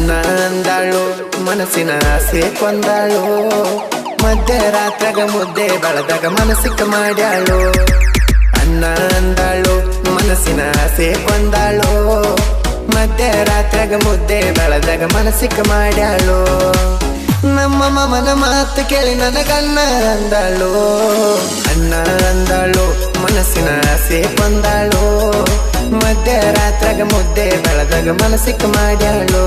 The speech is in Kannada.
ಅನ್ನ ಅಂದಾಳು ಮನಸ್ಸಿನ ಆಸೆ ಕೊಂದಾಳು ಮಧ್ಯರಾತ್ರಾಗ ಮುದ್ದೆ ಬೆಳದಾಗ ಮನಸ್ಸಿಕ್ಕ ಮಾಡ್ಯಾಳು ಅನ್ನ ಅಂದಾಳು ಮನಸ್ಸಿನ ಆಸೆ ಕೊಂದಾಳು ಮಧ್ಯರಾತ್ರಾಗ ಮುದ್ದೆ ಬೆಳದಾಗ ಮನಸ್ಸಿಕ್ಕ ಮಾಡ್ಯಾಳು ನಮ್ಮ ಮಮನ ಮಾತು ಕೇಳಿ ನನಗನ್ನ ಅಂದಾಳು ಅನ್ನ ಅಂದಾಳು ಮನಸ್ಸಿನ ಆಸೆ ಕೊಂದಾಳು ಮಧ್ಯರಾತ್ರಾಗ ಮುದ್ದೆ ಬೆಳದಾಗ ಮನಸ್ಸಿಕ್ಕ ಮಾಡ್ಯಾಳು